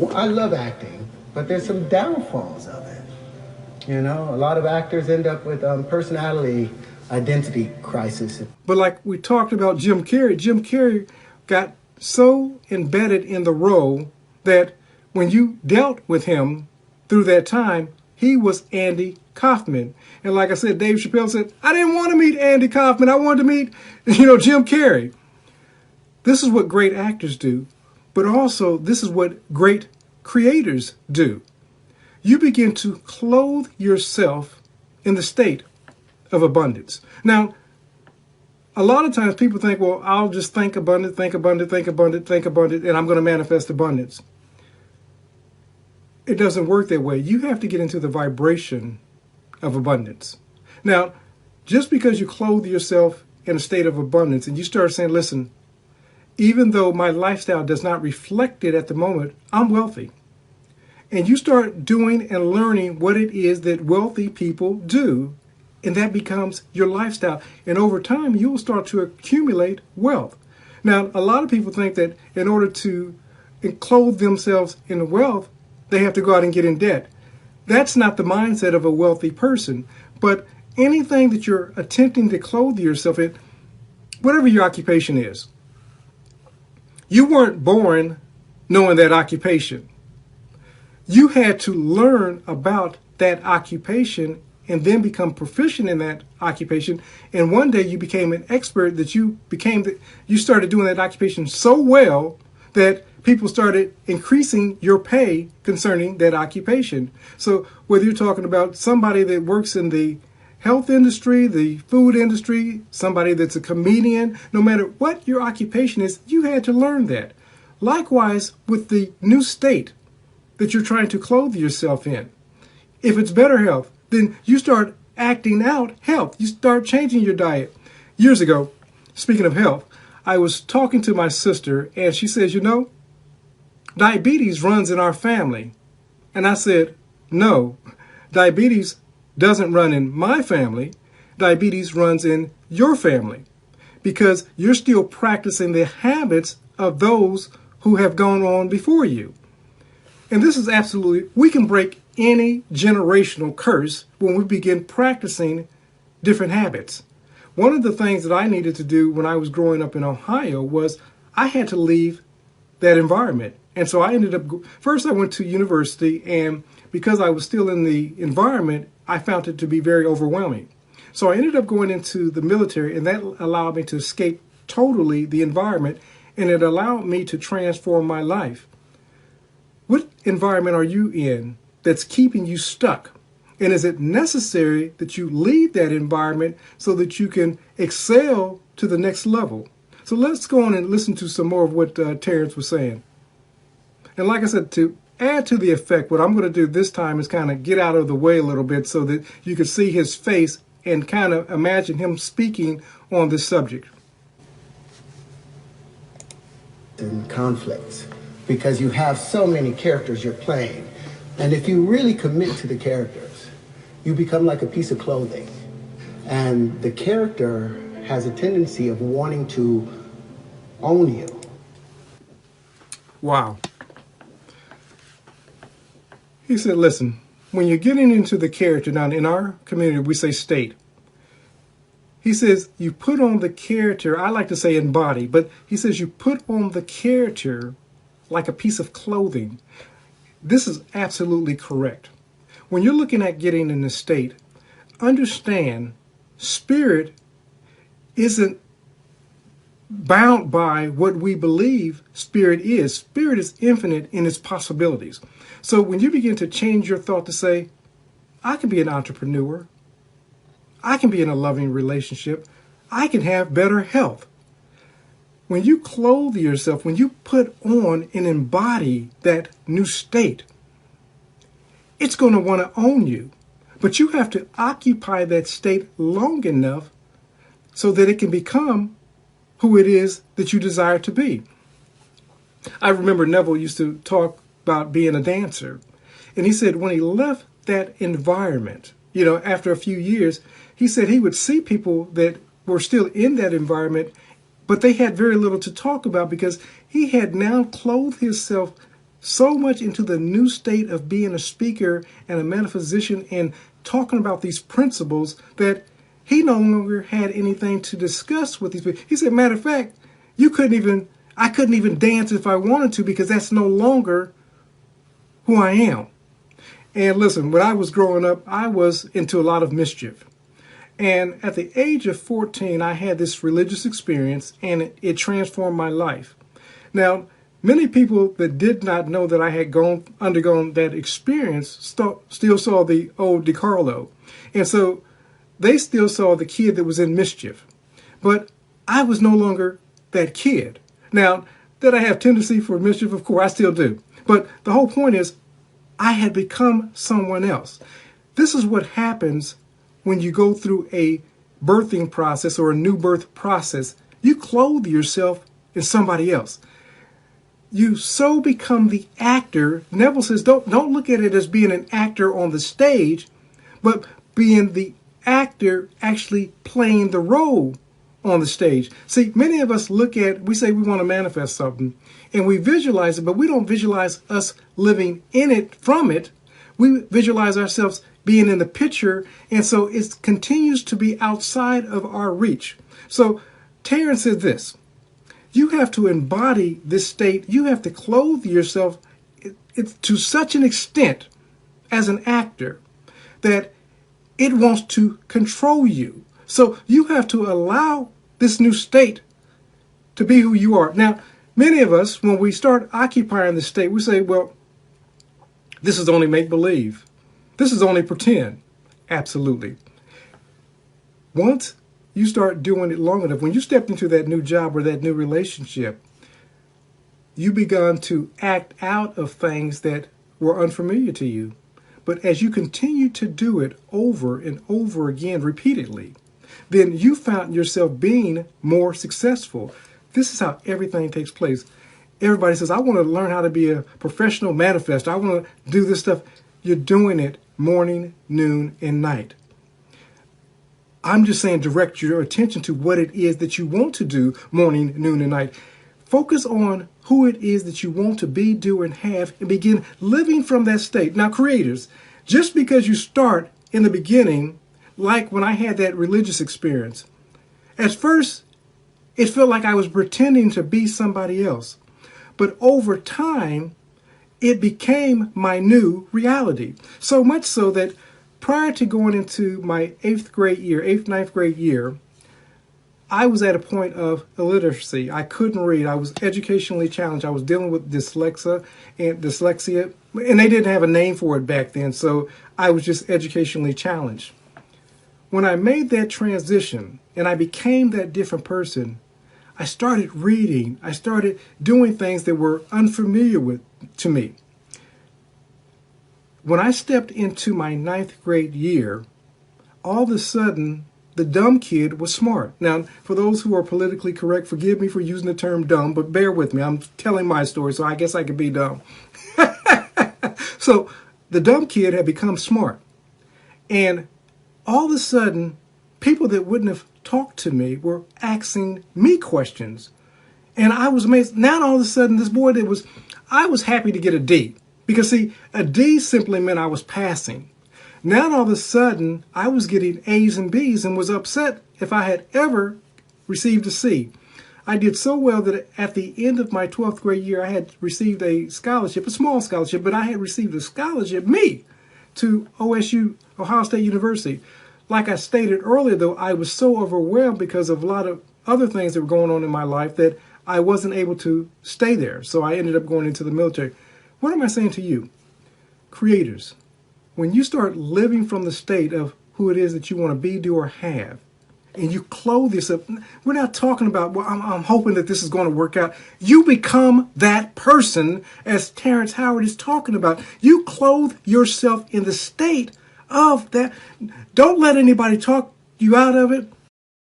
I love acting, but there's some downfalls of it. You know, a lot of actors end up with personality identity crisis. But like we talked about Jim Carrey got so embedded in the role that when you dealt with him through that time, he was Andy Kaufman. And like I said, Dave Chappelle said, I didn't want to meet Andy Kaufman. I wanted to meet, Jim Carrey. This is what great actors do. But also, this is what great creators do. You begin to clothe yourself in the state of abundance. Now, a lot of times people think, well, I'll just think abundant, and I'm going to manifest abundance. It doesn't work that way. You have to get into the vibration of abundance. Now, just because you clothe yourself in a state of abundance and you start saying, listen, even though my lifestyle does not reflect it at the moment, I'm wealthy. And you start doing and learning what it is that wealthy people do, and that becomes your lifestyle. And over time, you will start to accumulate wealth. Now, a lot of people think that in order to clothe themselves in wealth, they have to go out and get in debt. That's not the mindset of a wealthy person. But anything that you're attempting to clothe yourself in, whatever your occupation is, you weren't born knowing that occupation. You had to learn about that occupation and then become proficient in that occupation. And one day you became an expert that you started doing that occupation so well that people started increasing your pay concerning that occupation. So whether you're talking about somebody that works in the health industry, the food industry, somebody that's a comedian, no matter what your occupation is, you had to learn that. Likewise, with the new state that you're trying to clothe yourself in. If it's better health, then you start acting out health. You start changing your diet. Years ago, speaking of health, I was talking to my sister and she says, diabetes runs in our family. And I said, no, diabetes doesn't run in my family. Diabetes runs in your family because you're still practicing the habits of those who have gone on before you. And this is absolutely, we can break any generational curse when we begin practicing different habits. One of the things that I needed to do when I was growing up in Ohio was I had to leave that environment. And so I ended up, first I went to university, and because I was still in the environment, I found it to be very overwhelming. So I ended up going into the military, and that allowed me to escape totally the environment, and it allowed me to transform my life. What environment are you in that's keeping you stuck? And is it necessary that you leave that environment so that you can excel to the next level? So let's go on and listen to some more of what Terence was saying. And like I said, to add to the effect, what I'm going to do this time is kind of get out of the way a little bit so that you can see his face and kind of imagine him speaking on this subject. And conflicts, because you have so many characters you're playing. And if you really commit to the characters, you become like a piece of clothing. And the character has a tendency of wanting to own you. Wow. He said, listen, when you're getting into the character, now in our community, we say state. He says, you put on the character, I like to say embody, but he says you put on the character like a piece of clothing. This is absolutely correct. When you're looking at getting in the state, understand spirit isn't bound by what we believe spirit is. Spirit is infinite in its possibilities. So when you begin to change your thought to say, I can be an entrepreneur, I can be in a loving relationship, I can have better health. When you clothe yourself, when you put on and embody that new state, it's going to want to own you. But you have to occupy that state long enough so that it can become who it is that you desire to be. I remember Neville used to talk about being a dancer. And he said when he left that environment, after a few years, he said he would see people that were still in that environment, but they had very little to talk about because he had now clothed himself so much into the new state of being a speaker and a metaphysician and talking about these principles that he no longer had anything to discuss with these people. He said, matter of fact, I couldn't even dance if I wanted to, because that's no longer who I am. And listen, when I was growing up, I was into a lot of mischief. And at the age of 14, I had this religious experience, and it transformed my life. Now, many people that did not know that I had undergone that experience still saw the old DeCarlo. And so they still saw the kid that was in mischief. But I was no longer that kid. Now, did I have tendency for mischief? Of course, I still do. But the whole point is, I had become someone else. This is what happens when you go through a birthing process or a new birth process. You clothe yourself in somebody else. You so become the actor. Neville says, don't look at it as being an actor on the stage, but being the actor actually playing the role on the stage. See, many of us we say we want to manifest something, and we visualize it, but we don't visualize us living in it, from it. We visualize ourselves being in the picture, and so it continues to be outside of our reach. So Terence said this: you have to embody this state. You have to clothe yourself to such an extent as an actor that it wants to control you. So you have to allow this new state to be who you are. Now, many of us, when we start occupying this state, we say, well, this is only make-believe. This is only pretend. Absolutely. Once you start doing it long enough, when you stepped into that new job or that new relationship, you begun to act out of things that were unfamiliar to you. But as you continue to do it over and over again repeatedly, then you found yourself being more successful. This is how everything takes place. Everybody says, I want to learn how to be a professional manifestor. I want to do this stuff. You're doing it morning, noon, and night. I'm just saying, direct your attention to what it is that you want to do morning, noon, and night. Focus on who it is that you want to be, do, and have, and begin living from that state. Now, creators, just because you start in the beginning, like when I had that religious experience, at first, it felt like I was pretending to be somebody else. But over time, it became my new reality. So much so that prior to going into my 8th, 9th grade year, I was at a point of illiteracy. I couldn't read. I was educationally challenged. I was dealing with dyslexia, and they didn't have a name for it back then, so I was just educationally challenged. When I made that transition and I became that different person, I started reading. I started doing things that were unfamiliar to me. When I stepped into my 9th grade year, all of a sudden, the dumb kid was smart. Now, for those who are politically correct, forgive me for using the term dumb, but bear with me. I'm telling my story, so I guess I could be dumb. So the dumb kid had become smart. And all of a sudden, people that wouldn't have talked to me were asking me questions. And I was amazed. Now all of a sudden, this boy I was happy to get a D. Because see, a D simply meant I was passing. Now all of a sudden, I was getting A's and B's and was upset if I had ever received a C. I did so well that at the end of my 12th grade year, I had received a scholarship, a small scholarship, but I had received a scholarship, to OSU, Ohio State University. Like I stated earlier, though, I was so overwhelmed because of a lot of other things that were going on in my life that I wasn't able to stay there. So I ended up going into the military. What am I saying to you? Creators, when you start living from the state of who it is that you want to be, do, or have, and you clothe yourself, we're not talking about, well, I'm hoping that this is going to work out. You become that person, as Terence Howard is talking about. You clothe yourself in the state of that. Don't let anybody talk you out of it.